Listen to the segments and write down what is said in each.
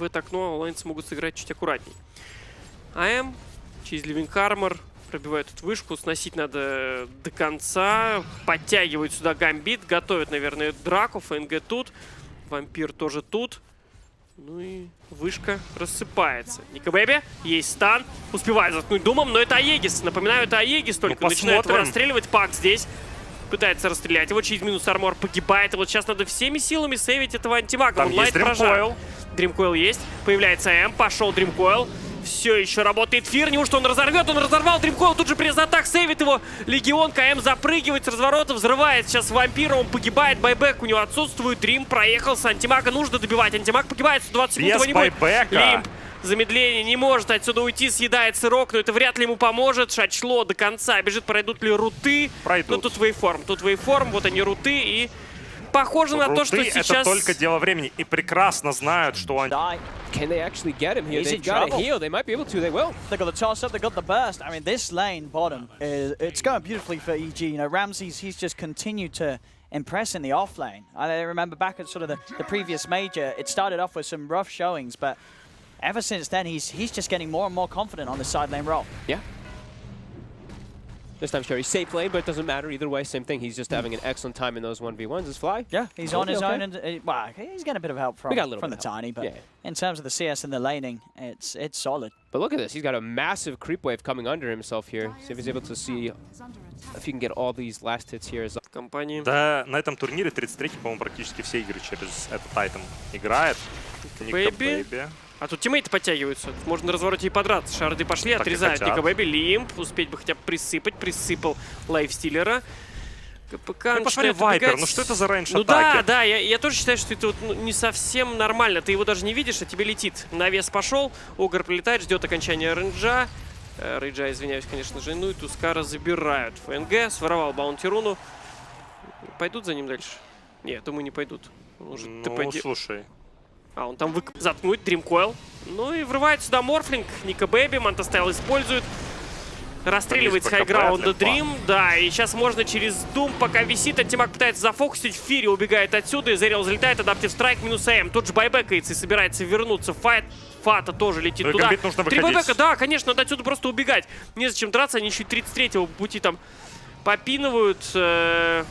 в это окно лайнцы могут сыграть чуть аккуратней. АМ через Living Armor пробивает тут вышку. Сносить надо до конца. Подтягивают сюда гамбит. Готовят, наверное, драку. ФНГ тут. Вампир тоже тут. Ну и вышка рассыпается. Никобэби, есть стан. Успевает заткнуть думом, но это Аегис. Напоминаю, это Аегис только начинает его расстреливать. Пак здесь пытается расстрелять его. Через минус армор погибает. И вот сейчас надо всеми силами сейвить этого антимага. Там есть Дримкойл. Дримкойл есть. Появляется М. Пошел Дримкойл. Все еще работает Фир. Неужто он разорвет? Он разорвал Дримкойл. Тут же пресс-атак сейвит его. Легион КМ запрыгивает с разворота. Взрывает сейчас вампира. Он погибает. Байбек у него отсутствует. Дрим проехался. Антимага нужно добивать. Антимаг погибает. 120 секунд его не будет. Лимп. Замедление не может отсюда уйти. Съедает сырок. Но это вряд ли ему поможет. Шачло до конца. Бежит. Пройдут ли руты? Пройдут. Ну, тут вейформ. Тут вейформ. Вот они руты. И похоже на то, что сейчас... это только дело времени. И прекрасно знают, что они... Can they actually get him here? They've got it here. They might be able to. They will. They got the toss up. They got the burst. I mean, this lane bottom it's going beautifully for EG. You know, Ramses, he's just continued to impress in the off lane. I remember back at sort of the previous major, it started off with some rough showings, but ever since then, he's just getting more and more confident on the side lane role. Yeah. This time, sure, he's safe lane, but it doesn't matter either way. Same thing. He's just having an excellent time in those 1v1s. His fly. Yeah, he's on his own, and well, he's getting a bit of help from the tiny, but yeah. In terms of the CS and the laning, it's solid. But look at this. He's got a massive creep wave coming under himself here. See if he's able to see if he can get all these last hits here. Да, на этом турнире 33-й, по-моему, практически все игры через этот айтем играет. Никобэби. А тут тиммейты подтягиваются. Можно на развороте и подраться. Шарды пошли, так отрезают Никобэби. Лимп. Успеть бы хотя бы присыпать. Присыпал лайфстиллера. КПК. Ну, посмотри, Вайпер, ну что это за рейндж атаки? Ну да, я тоже считаю, что это вот, ну, не совсем нормально. Ты его даже не видишь, а тебе летит. Навес пошел, Огр прилетает, ждет окончания рейнджа. Рейнджа, извиняюсь, конечно же. Ну и Тускара забирают. ФНГ своровал баунти-руну. Пойдут за ним дальше? Нет, думаю, не пойдут. Может, ну, слушай. А, он там заткнуть, Дримкойл. Ну и врывает сюда Морфлинг, Никобэби, Мантастайл использует. Расстреливает с хайграунда Дрим. Да, и сейчас можно через Дум, пока висит. Антимаг пытается зафокусить. Фири убегает отсюда. И Зерил залетает. Адаптив страйк минус АМ. Тут же байбекается и собирается вернуться. Фата тоже летит туда. Три байбека, да, конечно, надо отсюда просто убегать. Незачем драться. Они еще и 33-го пути там попинывают.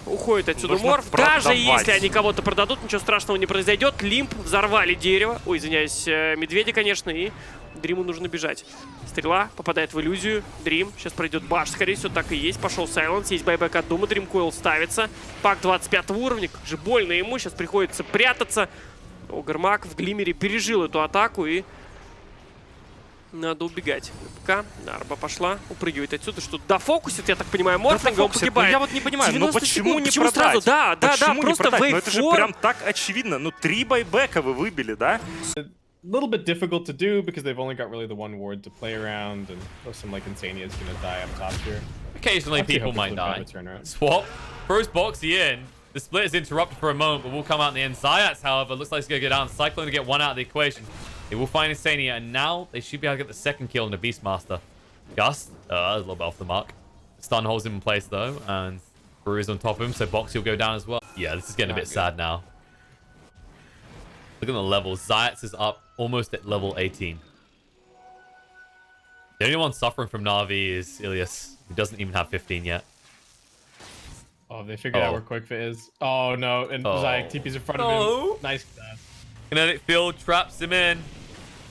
Уходит отсюда Морф. Даже если они кого-то продадут, ничего страшного не произойдет. Лимп, взорвали дерево. Ой, извиняюсь, медведя, конечно. И Дриму нужно бежать. Стрела попадает в иллюзию. Дрим. Сейчас пройдет баш. Скорее всего, так и есть. Пошел Сайленс. Есть байбек от Дума. Дримкойл ставится. Пак 25 уровня. Как же больно ему. Сейчас приходится прятаться. Огрмак в глимере пережил эту атаку. И надо убегать. КПК. Нарба пошла. Упрыгивает отсюда. Что дофокусит, я так понимаю, Морфлинга. Он погибает. Я вот не понимаю, ну почему не продать? Сразу? Да, просто вейвформ. Ну это же прям так очевидно. Ну 3 байбека вы выбили, да? A little bit difficult to do because they've only got really the one ward to play around, and some like Insania is gonna die up top here. Occasionally people might die. Swap, throws Boxy in. The split is interrupted for a moment, but will come out in the end. Zayats, however, looks like he's gonna go down. Cyclone to get one out of the equation. They will find Insania, and now they should be able to get the second kill on the Beastmaster. Gust, a little bit off the mark. Stun holds him in place though, and Brew is on top of him, so Boxy will go down as well. Yeah, this is getting a bit sad now. Look at the levels. Zayats is up almost at level 18. The only one suffering from Na'Vi is Ilias, who doesn't even have 15 yet. Oh, they figured out where Quick Fit is. Oh no, and Zayak TP's in front of him. Nice. Kinetic Field traps him in.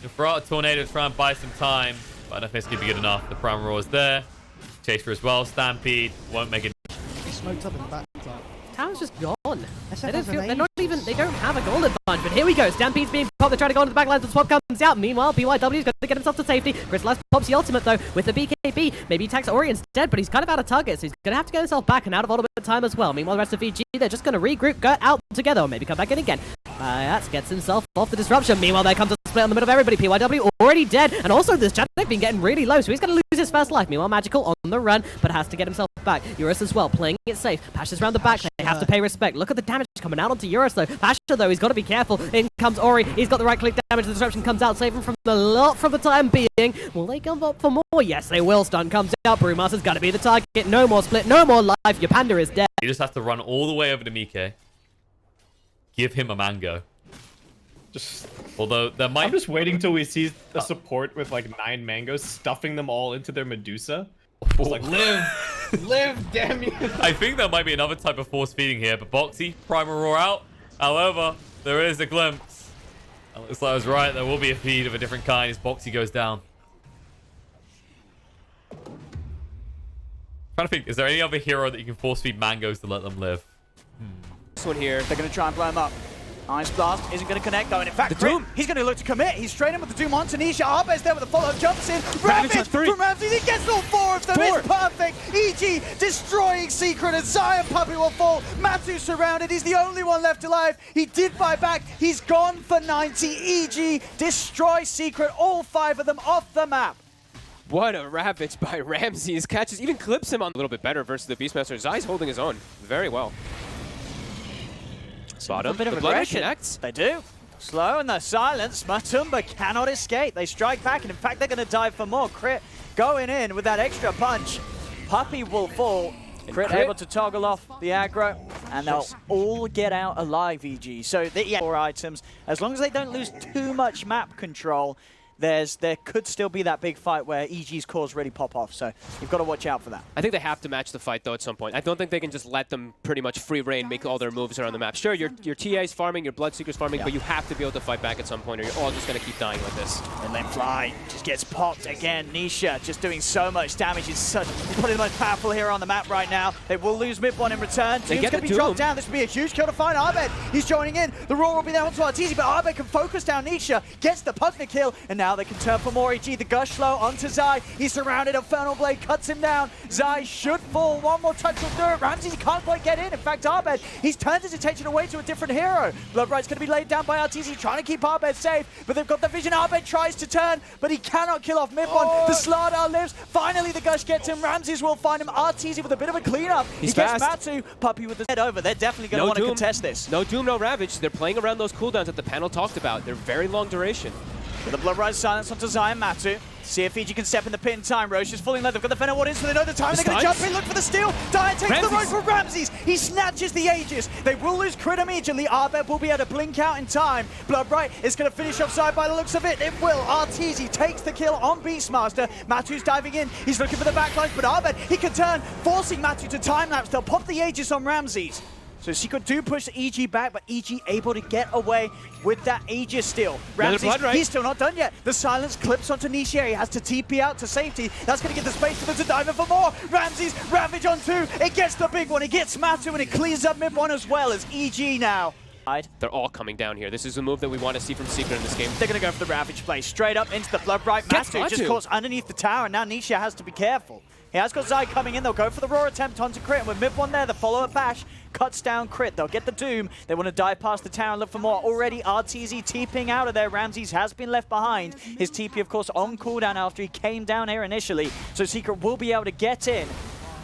Neferata Tornado to try and buy some time, but I don't think it's going to be good enough. The Prime Roar is there. Chaser as well. Stampede won't make it. He smoked up in the back. Tower's just gone. They don't have a goal advantage, but here we go. Stampede's being popped. They're trying to go into the backline. The swap comes out. Meanwhile, BYW's got to get himself to safety. Crystallized pops the ultimate, though, with the BKB. Maybe he attacks Ori instead, but he's kind of out of target, so he's going to have to get himself back and out of ultimate time as well. Meanwhile, the rest of VG, they're just going to regroup, get out together, or maybe come back in again. That gets himself off the disruption. Meanwhile, there comes a split in the middle of everybody. PYW already dead, and also this Chadwick been getting really low, so he's going to lose his first life. Meanwhile, Magical on the run, but has to get himself back. Eurus as well, playing it safe. Pasha's around the back, they have to pay respect. Look at the damage coming out onto Eurus though. Pasha though, he's got to be careful. In comes Ori, he's got the right click damage. The disruption comes out, saving from the lot for the time being. Will they come up for more? Yes, they will. Stun comes out. Brewmaster's got to be the target. No more split, no more life. Your Panda is dead. You just have to run all the way over to Mike. Give him a mango. Just. Although there might. I'm just waiting till we see the support with like 9 mangoes, stuffing them all into their Medusa. Just like live, live, damn you. I think there might be another type of force feeding here, but Boxy, Primal Roar out. However, there is a glimpse. It looks like I was right. There will be a feed of a different kind as Boxy goes down. Trying to think, is there any other hero that you can force feed mangoes to let them live? This one here. They're going to try and blow him up. Ice Blast isn't going to connect though, and in fact, The Crit, Doom. he's going to look to commit. He's straight in with the Doom on Tanisha. Arbe's there with a follow-up, jumps in. Ravage from Ramses, he gets all 4 of them. It's perfect. EG destroying Secret, and Zion Puppey will fall. Matsu surrounded. He's the only one left alive. He did fight back. He's gone for 90. EG destroys Secret, all 5 of them off the map. What a ravage by Ramses. Catches, even clips him on a little bit better versus the Beastmaster. Zai's holding his own very well. Bottom. A bit of the Blood aggression. connects. They do. Slow in the silence. Matumba cannot escape. They strike back, and in fact, they're going to dive for more. Crit going in with that extra punch. Puppey will fall. Crit able to toggle off the aggro, and they'll all get out alive, EG. So, yeah, 4 items. As long as they don't lose too much map control, there could still be that big fight where EG's cores really pop off. So, you've got to watch out for that. I think they have to match the fight, though, at some point. I don't think they can just let them pretty much free reign, make all their moves around the map. Sure, your TA's farming, your Bloodseeker's farming, but you have to be able to fight back at some point, or you're all just going to keep dying like this. And then Fly just gets popped again. Nisha just doing so much damage. He's probably the most powerful hero on the map right now. They will lose mid one in return. Doom's going to be dropped down. This will be a huge kill to find Arbed. He's joining in. The Roar will be there onto Arteezy, but Arbed can focus down Nisha, gets the Pugna kill, and now they can turn for more. EG, the Gush slow onto Zai. He's surrounded. Infernal Blade cuts him down. Zai should fall. One more touch will do it. Ramses can't quite get in. In fact, Arbed, he's turned his attention away to a different hero. Bloodbright's going to be laid down by Arteezy, trying to keep Arbed safe, but they've got the vision. Arbed tries to turn, but he cannot kill off mid one. The Slardar lives. Finally, the Gush gets him. Ramses will find him. Arteezy with a bit of a cleanup. He gets Matsu. Puppey with the head over. They're definitely going to want to contest this. No Doom, no Ravage. They're playing around those cooldowns that the panel talked about. They're very long duration. With the Bloodbright's silence onto Zion Matsu. See if EG can step in the pin time. Roche is falling left. They've got the Fenner Ward in, so they know the time. They're going to jump in, look for the steal. Dyer takes the road for Ramses. He snatches the Aegis. They will lose Crit immediately. Arbed will be able to blink out in time. Bloodbright is going to finish offside by the looks of it. It will. Arteezy takes the kill on Beastmaster. Matu's diving in. He's looking for the backlines, but Arbed, he can turn, forcing Matu to time-lapse. They'll pop the Aegis on Ramses. So Secret do push EG back, but EG able to get away with that Aegis steal. Ramses, he's still not done yet. The silence clips onto Nisha. He has to TP out to safety. That's going to give the space for them to dive in for more. Ramses, Ravage on 2. It gets the big one. It gets Matu, and it cleans up mid one as well as EG now. They're all coming down here. This is a move that we want to see from Secret in this game. They're going to go for the Ravage play. Straight up into the Bloodbright. Matu just caught underneath the tower, and now Nisha has to be careful. He has got Zai coming in. They'll go for the Roar attempt onto Crit. And with mid one there, the follow-up bash cuts down Crit. They'll get the Doom. They want to dive past the tower and look for more. Already Arteezy TPing out of there. Ramses has been left behind. His TP, of course, on cooldown after he came down here initially. So Secret will be able to get in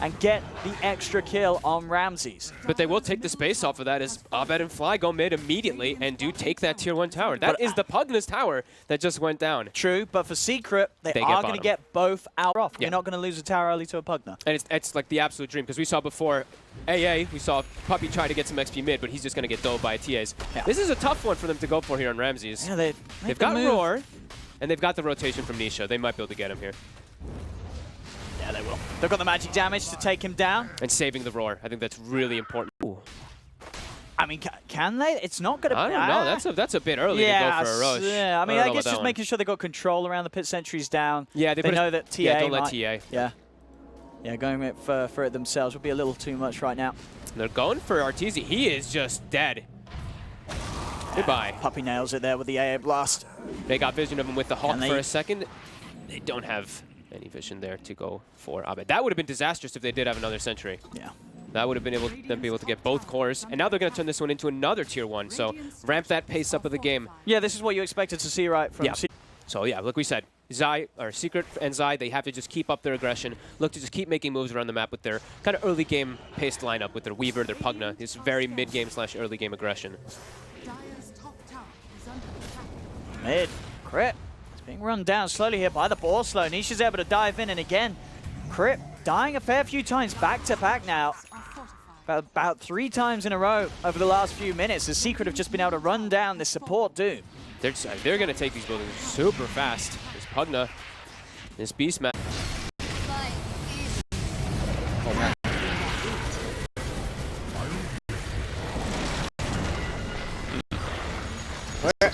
and get the extra kill on Ramses. But they will take the space off of that as Abed and Fly go mid immediately and do take that tier 1 tower. That is the Pugna's tower that just went down. True, but for Secret, they are going to get both out off. Yeah. You're not going to lose a tower early to a Pugna. And it's like the absolute dream, because we saw before AA, we saw Puppey try to get some XP mid, but he's just going to get dove by TAs. Yeah. This is a tough one for them to go for here on Ramses. Yeah, they've got Roar, and they've got the rotation from Nisha. They might be able to get him here. Yeah, they will. They've got the magic damage to take him down. And saving the Roar. I think that's really important. Ooh. I mean, can they? It's not going to be... I don't know. That's a bit early to go for a rush. Yeah, I mean, I guess just making sure they've got control around the pit sentries down. Yeah, they know that TA don't let TA. Yeah. Yeah, going for it themselves would be a little too much right now. They're going for Arteezy. He is just dead. Goodbye. Puppey nails it there with the AA blast. They got vision of him with the Hawk for a second. They don't have any vision there to go for Abed. That would have been disastrous if they did have another sentry. Yeah. That would have been able to get both cores. And now they're going to turn this one into another tier 1. So ramp that pace up of the game. Yeah, this is what you expected to see, right? From So yeah, like we said, Secret and Zai, they have to just keep up their aggression, look to just keep making moves around the map with their kind of early game paced lineup with their Weaver, their Pugna, this very mid game / early game aggression. Mid, Crit. It's being run down slowly here by the ball slow. Nisha's able to dive in, and again, Crit dying a fair few times back to back now. About 3 times in a row over the last few minutes. The Secret have just been able to run down this support Doom. They're going to take these buildings super fast. This Pugna, this Beast Man.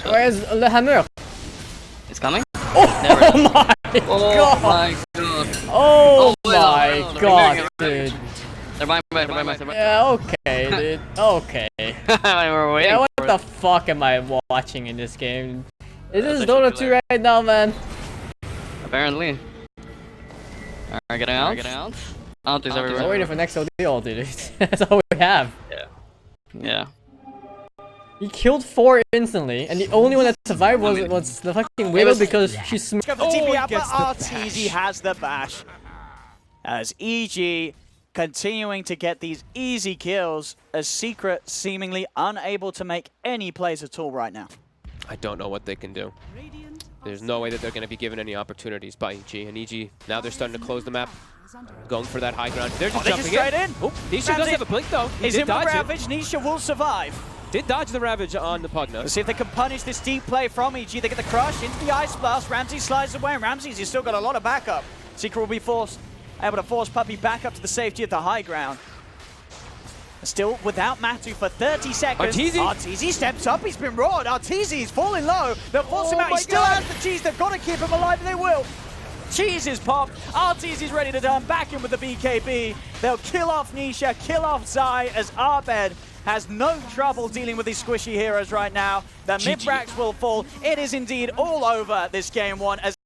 Where's the hammer? It's coming? Oh my god! My god. Oh wait, my no, god, dude. They're buying back, they're buying back. Yeah, okay, dude. Okay. We're waiting Yeah, what for the it. fuck am I watching in this game? Is this Dota 2 right now, man? Apparently. Alright, getting out. Out is everywhere. I'm waiting for next OD all, dude. That's all we have. Yeah. He killed 4 instantly, and the only one that survived was the fucking Widow because she Let's go for the TP out, but RTZ has the bash. As EG continuing to get these easy kills, as Secret seemingly unable to make any plays at all right now. I don't know what they can do. There's no way that they're going to be given any opportunities by EG. And EG, now they're starting to close the map. Going for that high ground. They're just jumping straight in. Oh, Nisha does have a blink, though. He's in with Ravage. Nisha will survive. Did dodge the Ravage on the Pugna. Let's see if they can punish this deep play from EG. They get the crush into the Ice Blast. Ramsey slides away, and Ramsey's still got a lot of backup. Secret will be able to force Puppey back up to the safety of the high ground. Still without Matu for 30 seconds. Arteezy steps up. He's been roared. Arteezy's falling low. They'll force him out. He still has the cheese. They've got to keep him alive, and they will. Cheese is popped. Arteezy's ready to turn back in with the BKB. They'll kill off Nisha, kill off Zai, as Arbed has no trouble dealing with these squishy heroes right now. The mid-racks will fall. It is indeed all over this game one. As